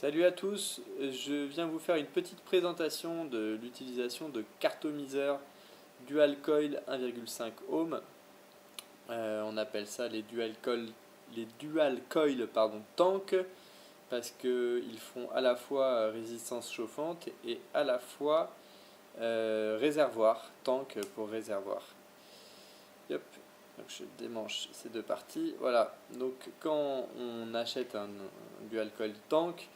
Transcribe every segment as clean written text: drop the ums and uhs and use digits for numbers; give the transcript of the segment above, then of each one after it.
Salut à tous, je viens vous faire une petite présentation de l'utilisation de cartomiseurs Dual Coil 1,5 ohm. On appelle ça les dual coil tank parce qu'ils font à la fois résistance chauffante et à la fois réservoir, tank pour réservoir. Yep. Donc je démange ces deux parties. Voilà, donc quand on achète un dual coil tank,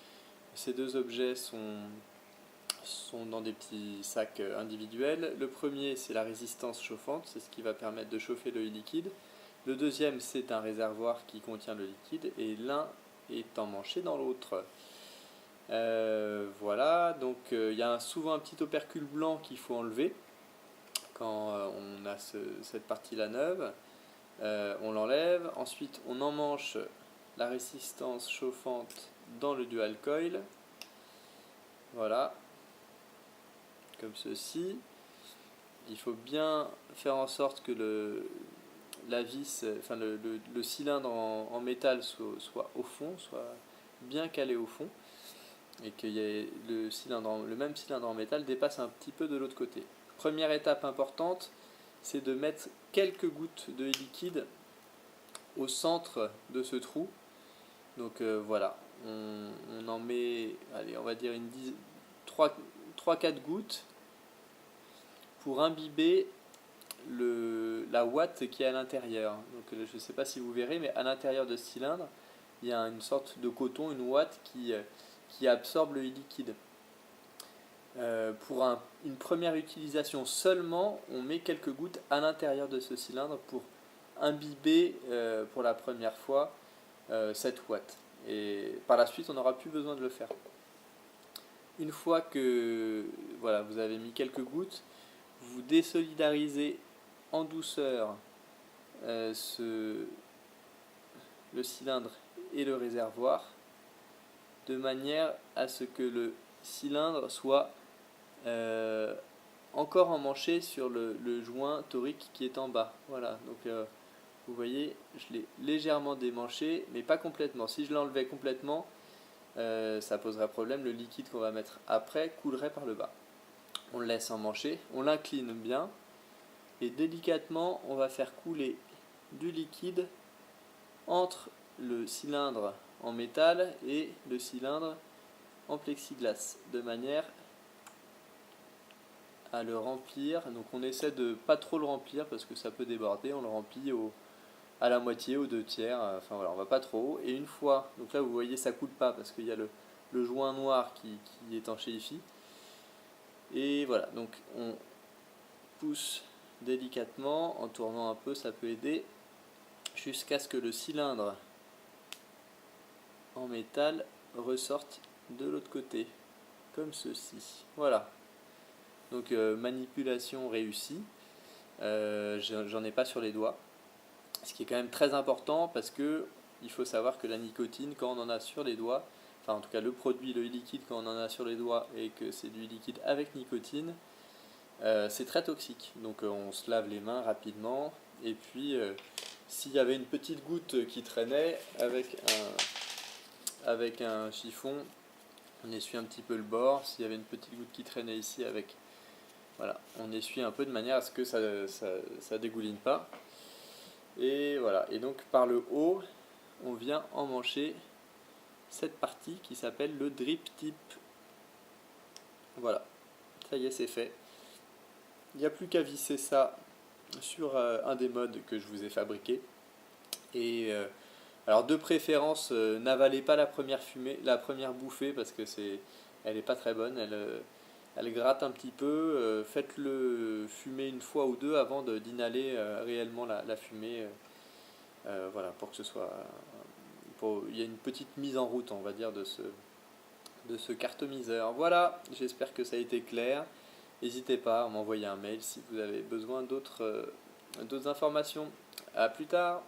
ces deux objets sont dans des petits sacs individuels. Le premier, c'est la résistance chauffante, c'est ce qui va permettre de chauffer le liquide. Le deuxième, c'est un réservoir qui contient le liquide et l'un est emmanché dans l'autre. Voilà, donc il y a souvent un petit opercule blanc qu'il faut enlever quand on a cette partie-là neuve. On l'enlève, ensuite on emmanche la résistance chauffante dans le dual coil. Voilà, comme ceci. Il faut bien faire en sorte que la vis, enfin le cylindre en métal soit au fond, soit bien calé au fond, et que le même cylindre en métal dépasse un petit peu de l'autre côté. Première étape importante, c'est de mettre quelques gouttes de liquide au centre de ce trou. Donc voilà, on en met, allez, on va dire 3-4 gouttes pour imbiber la ouate qui est à l'intérieur. Donc je ne sais pas si vous verrez, mais à l'intérieur de ce cylindre, il y a une sorte de coton, une ouate qui absorbe le liquide. Pour une première utilisation seulement, on met quelques gouttes à l'intérieur de ce cylindre pour imbiber pour la première fois cette ouate. Et par la suite, on n'aura plus besoin de le faire. Une fois que voilà, vous avez mis quelques gouttes, vous désolidarisez en douceur le cylindre et le réservoir de manière à ce que le cylindre soit encore emmanché sur le joint torique qui est en bas. Voilà, donc vous voyez, je l'ai légèrement démanché, mais pas complètement. Si je l'enlevais complètement, ça poserait problème. Le liquide qu'on va mettre après coulerait par le bas. On le laisse emmancher, on l'incline bien et délicatement on va faire couler du liquide entre le cylindre en métal et le cylindre en plexiglas de manière à le remplir. Donc on essaie de pas trop le remplir parce que ça peut déborder, on le remplit à la moitié, aux 2/3, enfin voilà, on va pas trop. Et une fois, donc là vous voyez ça coule pas parce qu'il y a le joint noir qui étanchéifie. Et voilà, donc on pousse délicatement en tournant un peu, ça peut aider, jusqu'à ce que le cylindre en métal ressorte de l'autre côté, comme ceci. Voilà, donc manipulation réussie. J'en ai pas sur les doigts, ce qui est quand même très important parce que il faut savoir que la nicotine, quand on en a sur les doigts, enfin en tout cas le produit, le liquide, quand on en a sur les doigts et que c'est du liquide avec nicotine, c'est très toxique. Donc on se lave les mains rapidement et puis s'il y avait une petite goutte qui traînait avec un chiffon, on essuie un petit peu le bord. S'il y avait une petite goutte qui traînait ici, voilà, on essuie un peu de manière à ce que ça dégouline pas. Et voilà, et donc par le haut, on vient emmancher cette partie qui s'appelle le drip tip. Voilà, ça y est, c'est fait. Il n'y a plus qu'à visser ça sur un des modes que je vous ai fabriqué. Et alors de préférence, n'avalez pas la première bouffée parce que elle n'est pas très bonne. Elle gratte un petit peu. Faites-le fumer une fois ou deux avant d'inhaler réellement la fumée. Voilà, pour que ce soit. Il y a une petite mise en route, on va dire, de ce cartomiseur. Voilà, j'espère que ça a été clair. N'hésitez pas à m'envoyer un mail si vous avez besoin d'autres informations. A plus tard.